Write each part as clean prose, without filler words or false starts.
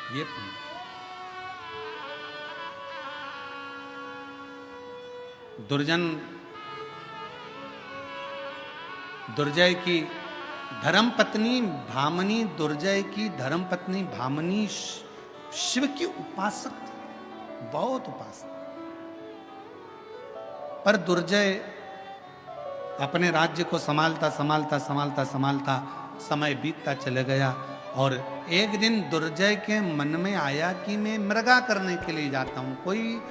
ये पुण्य। दुर्जन दुर्जय की धर्म पत्नी भामनी, दुर्जय की धर्म पत्नी भामनी शिव की उपासक थी, बहुत उपासक। पर दुर्जय अपने राज्य को संभालता संभालता संभालता संभालता समय बीतता चले गया। और एक दिन दुर्जय के मन में आया कि मैं मृगा करने के लिए जाता हूं। कोई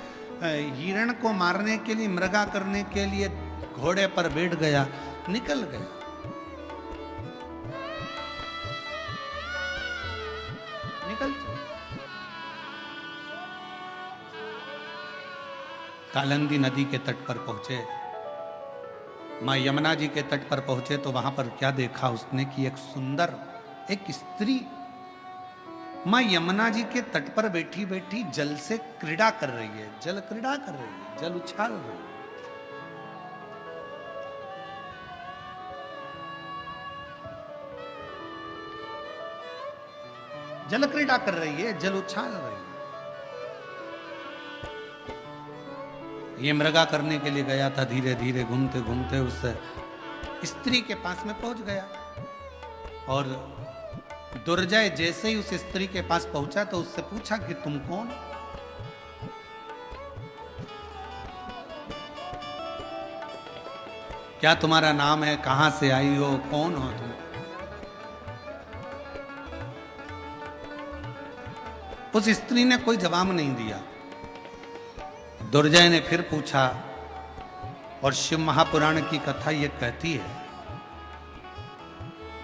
हिरण को मारने के लिए, मृगा करने के लिए घोड़े पर बैठ गया, निकल गया। निकल कालिंदी नदी के तट पर पहुंचे, मां यमुना जी के तट पर पहुंचे तो वहां पर क्या देखा उसने कि एक सुंदर एक स्त्री मां यमुना जी के तट पर बैठी बैठी जल से क्रीड़ा कर रही है, जल क्रीड़ा कर रही है, जल उछाल रही है। जल क्रीड़ा कर रही है, जल उछाल रही है। ये मृगा करने के लिए गया था, धीरे धीरे घूमते घूमते उस स्त्री के पास में पहुंच गया। और दुर्जय जैसे ही उस स्त्री के पास पहुंचा तो उससे पूछा कि तुम कौन? क्या तुम्हारा नाम है? कहां से आई हो? कौन हो तुम? उस स्त्री ने कोई जवाब नहीं दिया। दुर्जय ने फिर पूछा, और शिव महापुराण की कथा यह कहती है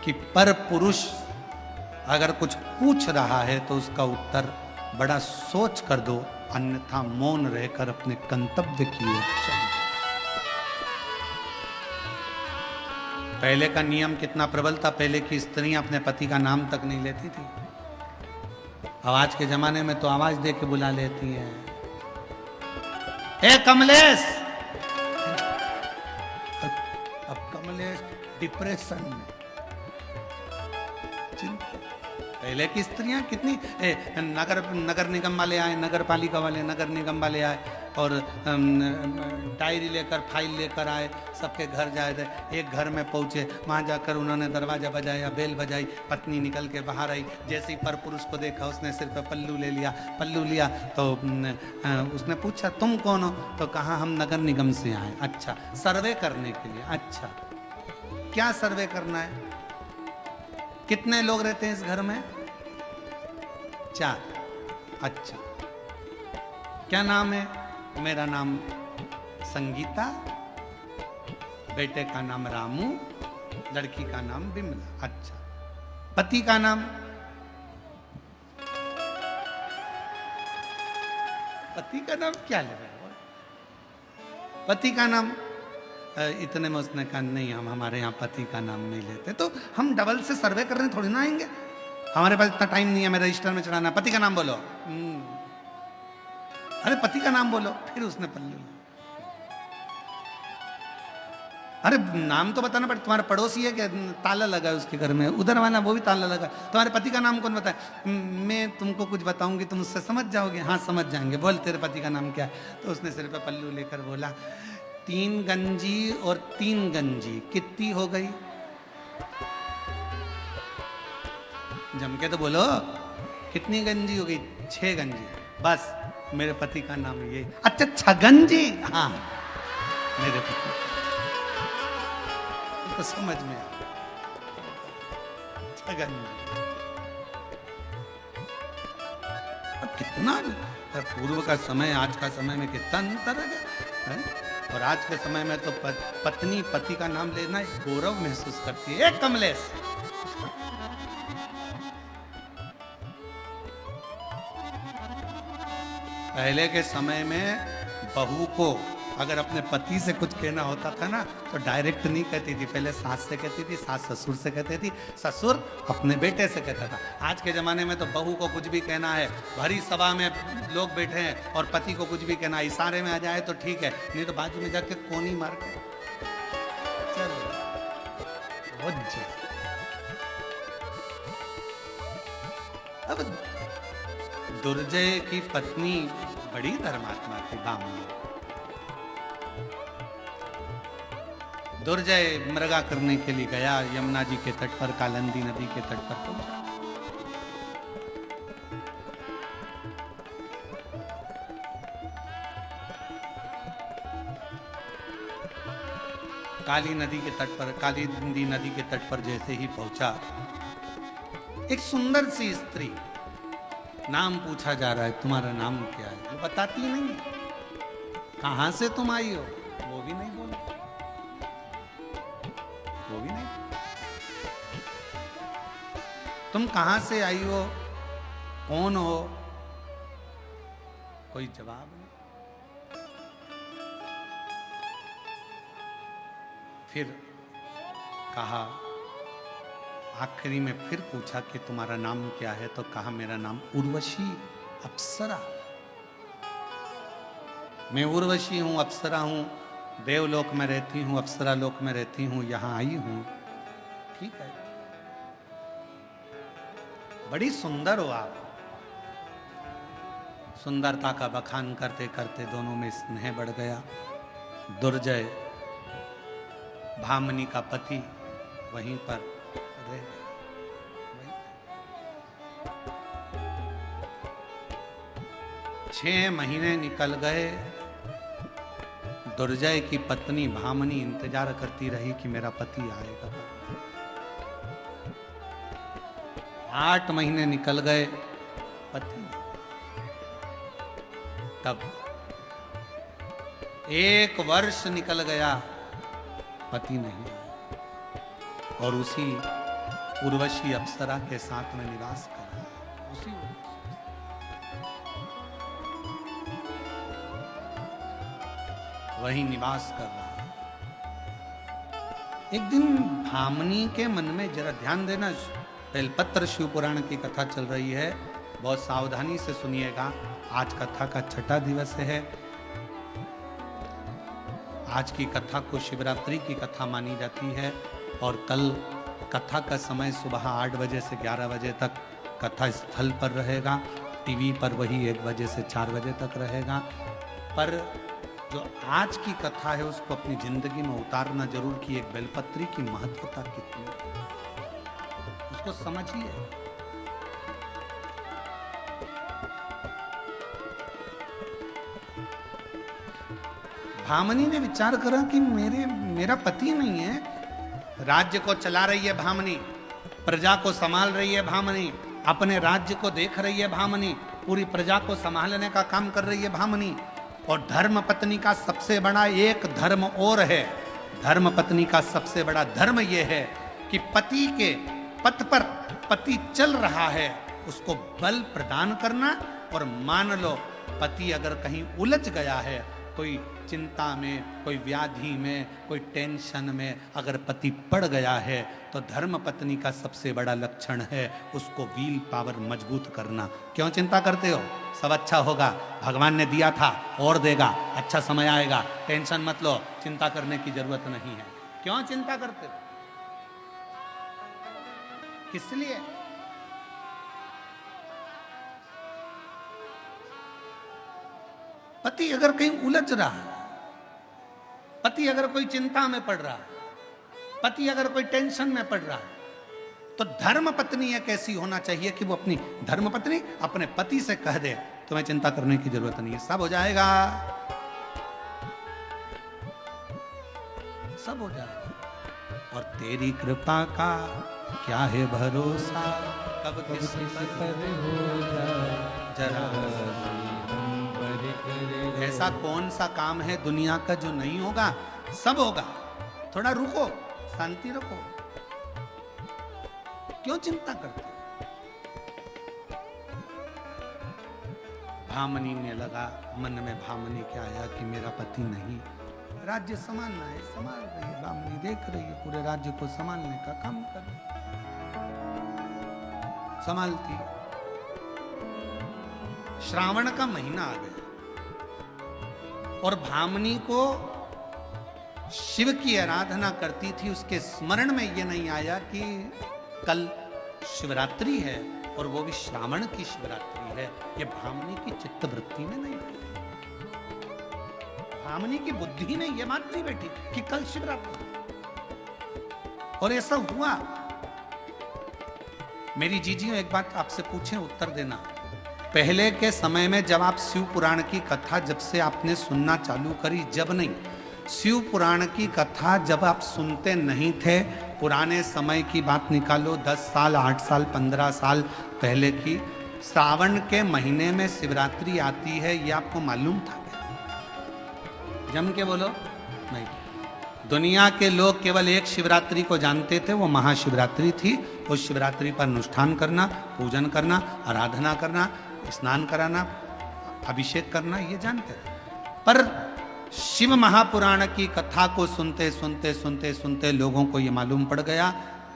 कि पर पुरुष अगर कुछ पूछ रहा है तो उसका उत्तर बड़ा सोच कर दो, अन्यथा मौन रहकर अपने गंतव्य की ओर चलो। पहले का नियम कितना प्रबल था, पहले की स्त्रियां अपने पति का नाम तक नहीं लेती थी। अब आज के जमाने में तो आवाज दे के बुला लेती हैं, ए कमलेश। अब कमलेश डिप्रेशन में, पहले की स्त्रियां कितनी नगर निगम वाले आए, नगर पालिका वाले, नगर निगम वाले आए और डायरी लेकर, फाइल लेकर आए, सबके घर जाए थे। एक घर में पहुंचे, वहां जाकर उन्होंने दरवाजा बजाया, बेल बजाई, पत्नी निकल के बाहर आई। जैसे ही पर पुरुष को देखा उसने सिर पे पल्लू ले लिया, पल्लू लिया तो उसने पूछा तुम कौन हो? तो कहा हम नगर निगम से आए। अच्छा, सर्वे करने के लिए? अच्छा, क्या सर्वे करना है? कितने लोग रहते हैं इस घर में? 4। अच्छा, क्या नाम है? मेरा नाम संगीता, बेटे का नाम रामू, लड़की का नाम बिमला। अच्छा, पति का नाम? पति का नाम क्या ले रहे हो? पति का नाम? इतने में उसने कहा नहीं, हम हमारे यहाँ पति का नाम नहीं लेते। तो हम डबल से सर्वे करने थोड़ी ना आएंगे, हमारे पास इतना टाइम नहीं है, मैं रजिस्टर में चढ़ाना। पति का नाम बोलो। अरे पति का नाम बोलो। फिर उसने पल्लू, अरे नाम तो बताना पड़ता। तुम्हारा पड़ोसी है क्या? ताला लगा है उसके घर में, उधर वाला वो भी ताला लगा। तुम्हारे पति का नाम कौन बताए? मैं तुमको कुछ बताऊंगी, तुम उससे समझ जाओगे। हाँ समझ जाएंगे, बोल तेरे पति का नाम क्या है? तो उसने सिर पे पल्लू लेकर बोला 3 गंजी और 3 गंजी कितनी हो गई? जम के तो बोलो, कितनी गंजी हो गई? 6 गंजी। बस, मेरे पति का नाम ये। अच्छा, छगंजी? हाँ, मेरे पति तो समझ में छगंजी। अब कितना पूर्व का समय, आज का समय में कितना अंतर है। और आज के समय में तो पत्नी पति का नाम लेना गौरव महसूस करती है। एक कमलेश, पहले के समय में बहू को अगर अपने पति से कुछ कहना होता था ना तो डायरेक्ट नहीं कहती थी, पहले सास से कहती थी, सास ससुर से कहती थी, ससुर अपने बेटे से कहता था। आज के जमाने में तो बहू को कुछ भी कहना है, भरी सभा में लोग बैठे हैं और पति को कुछ भी कहना है, इशारे में आ जाए तो ठीक है, नहीं तो बाजू में जाके कोनी मार के चलो। अब दुर्जय की पत्नी बड़ी धर्मात्मा थी भामनी। दुर्जय मृगा करने के लिए गया, यमुना जी के तट पर, कालिंदी नदी के तट पर पहुंचा। काली नदी के तट पर, कालिंदी नदी के तट पर जैसे ही पहुंचा, एक सुंदर सी स्त्री, नाम पूछा जा रहा है, तुम्हारा नाम क्या है? वो बताती नहीं है। कहां से तुम आई हो? वो भी नहीं बोली, वो भी नहीं। तुम कहां से आई हो, कौन हो? कोई जवाब नहीं। फिर कहा, आखिरी में फिर पूछा कि तुम्हारा नाम क्या है? तो कहा, मेरा नाम उर्वशी, अप्सरा। मैं उर्वशी हूं, अप्सरा हूं, देवलोक में रहती हूं, अप्सरा लोक में रहती हूं, यहां आई हूं। ठीक है, बड़ी सुंदर हो आप। सुंदरता का बखान करते करते दोनों में स्नेह बढ़ गया। दुर्जय, भामनी का पति, वहीं पर रह। 6 महीने निकल गए। दुर्जय की पत्नी भामनी इंतजार करती रही कि मेरा पति आएगा। 8 महीने निकल गए, पति। तब 1 वर्ष निकल गया, पति नहीं। और उसी उर्वशी अप्सरा के साथ में निवास कर रहा, उसी वही निवास कर रहा। एक दिन भामनी के मन में, जरा ध्यान देना, बेलपत्र शिव पुराण की कथा चल रही है, बहुत सावधानी से सुनिएगा। आज कथा का 6ठा दिवस है। आज की कथा को शिवरात्रि की कथा मानी जाती है और कल कथा का समय सुबह 8 बजे से 11 बजे तक कथा स्थल पर रहेगा। टीवी पर वही 1 बजे से 4 बजे तक रहेगा। पर जो आज की कथा है उसको अपनी जिंदगी में उतारना जरूर कि एक बेलपत्री की महत्वता कितनी है, उसको समझिए। भामनी ने विचार करा कि मेरा पति नहीं है। राज्य को चला रही है भामनी, प्रजा को संभाल रही है भामनी, अपने राज्य को देख रही है भामनी, पूरी प्रजा को संभालने का काम कर रही है भामनी। और धर्म पत्नी का सबसे बड़ा एक धर्म और है। धर्म पत्नी का सबसे बड़ा धर्म यह है कि पति के पथ पर पति चल रहा है, उसको बल प्रदान करना। और मान लो पति अगर कहीं उलझ गया है, कोई चिंता में, कोई व्याधि में, कोई टेंशन में अगर पति पड़ गया है, तो धर्म पत्नी का सबसे बड़ा लक्षण है उसको व्हील पावर मजबूत करना। क्यों चिंता करते हो? सब अच्छा होगा, भगवान ने दिया था और देगा, अच्छा समय आएगा, टेंशन मत लो, चिंता करने की जरूरत नहीं है। क्यों चिंता करते हो? किस लिए? पति अगर कहीं उलझ रहा है, पति अगर कोई चिंता में पड़ रहा है, पति अगर कोई टेंशन में पड़ रहा है, तो धर्म पत्नी एक ऐसी होना चाहिए कि वो अपनी धर्म पत्नी अपने पति से कह दे, तुम्हें चिंता करने की जरूरत नहीं है, सब हो जाएगा, सब हो जाएगा। और तेरी कृपा का क्या है भरोसा, कब किस पर हो जाए जरा। ऐसा कौन सा काम है दुनिया का जो नहीं होगा? सब होगा। थोड़ा रुको, शांति रखो, क्यों चिंता करते? भामनी ने लगा, मन में भामनी क्या आया कि मेरा पति नहीं, राज्य संभालना है, संभाल रही है भामनी, देख रही है पूरे राज्य को संभालने का काम कर रही, संभालती। श्रावण का महीना आ गया और भामनी को शिव की आराधना करती थी, उसके स्मरण में यह नहीं आया कि कल शिवरात्रि है और वो भी श्रावण की शिवरात्रि है। ये भामनी की चित्तवृत्ति में नहीं बैठी, भामनी की बुद्धि में ये बात नहीं बैठी कि कल शिवरात्रि। और ऐसा हुआ। मेरी जीजियों, एक बात आपसे पूछें, उत्तर देना। पहले के समय में जब आप शिव पुराण की कथा जब से आपने सुनना चालू करी, जब नहीं, शिव पुराण की कथा जब आप सुनते नहीं थे, पुराने समय की बात निकालो, 10 साल 8 साल 15 साल पहले की, श्रावण के महीने में शिवरात्रि आती है, ये आपको मालूम था क्या? जम के बोलो। नहीं। दुनिया के लोग केवल एक शिवरात्रि को जानते थे, वो महाशिवरात्रि थी। उस शिवरात्रि पर अनुष्ठान करना, पूजन करना, आराधना करना, स्नान कराना, अभिषेक करना, ये जानते थे। पर शिव महापुराण की कथा को सुनते सुनते सुनते सुनते लोगों को ये मालूम पड़ गया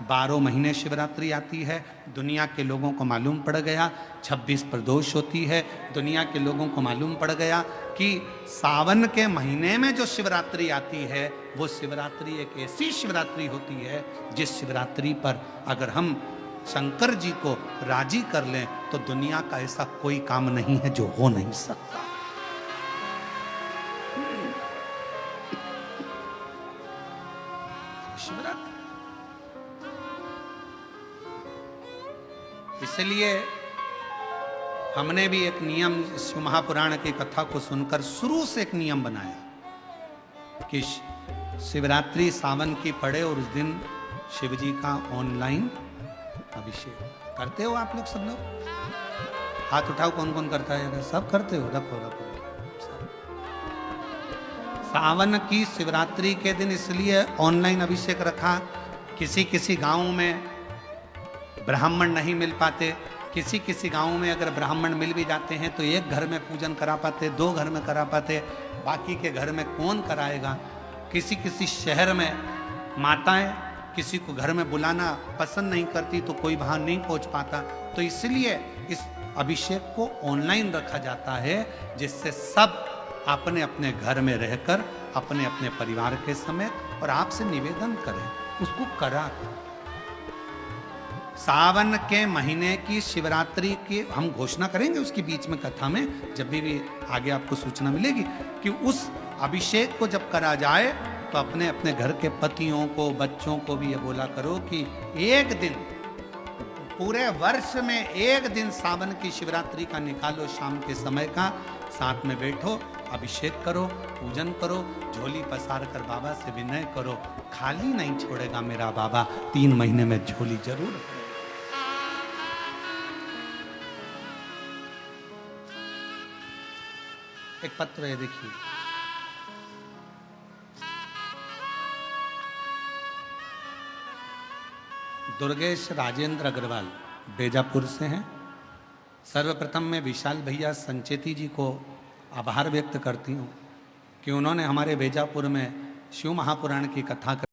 12 महीने शिवरात्रि आती है। दुनिया के लोगों को मालूम पड़ गया 26 प्रदोष होती है। दुनिया के लोगों को मालूम पड़ गया कि सावन के महीने में जो शिवरात्रि आती है, वो शिवरात्रि एक ऐसी शिवरात्रि होती है जिस शिवरात्रि पर अगर हम शंकर जी को राजी कर लें तो दुनिया का ऐसा कोई काम नहीं है जो हो नहीं सकता। शिवरात्रि, इसलिए हमने भी एक नियम शिव महापुराण की कथा को सुनकर शुरू से एक नियम बनाया कि शिवरात्रि सावन की पड़े और उस दिन शिव जी का ऑनलाइन अभिषेक करते हो। आप लोग सब लोग हाथ उठाओ, कौन कौन करता है? सब करते हो? रखो रखो। सावन की शिवरात्रि के दिन इसलिए ऑनलाइन अभिषेक रखा, किसी किसी गांव में ब्राह्मण नहीं मिल पाते, किसी किसी गांव में अगर ब्राह्मण मिल भी जाते हैं तो एक घर में पूजन करा पाते, 2 घर में करा पाते, बाकी के घर में कौन कराएगा। किसी किसी शहर में माताएं किसी को घर में बुलाना पसंद नहीं करती तो कोई वहां नहीं पहुंच पाता, तो इसलिए इस अभिषेक को ऑनलाइन रखा जाता है, जिससे सब अपने अपने घर में रहकर अपने अपने परिवार के समेत और आपसे निवेदन करें, उसको करा। सावन के महीने की शिवरात्रि की हम घोषणा करेंगे उसकी बीच में कथा में, जब भी आगे आपको सूचना मिलेगी कि उस अभिषेक को जब करा जाए तो अपने अपने घर के पतियों को, बच्चों को भी ये बोला करो कि एक दिन, पूरे वर्ष में एक दिन सावन की शिवरात्रि का निकालो, शाम के समय का, साथ में बैठो, अभिषेक करो, पूजन करो, झोली पसार कर बाबा से विनय करो, खाली नहीं छोड़ेगा मेरा बाबा, 3 महीने में झोली जरूर। एक पत्र है, देखिए, दुर्गेश राजेंद्र अग्रवाल बेजापुर से हैं। सर्वप्रथम मैं विशाल भैया संचेती जी को आभार व्यक्त करती हूँ कि उन्होंने हमारे बेजापुर में शिव महापुराण की कथा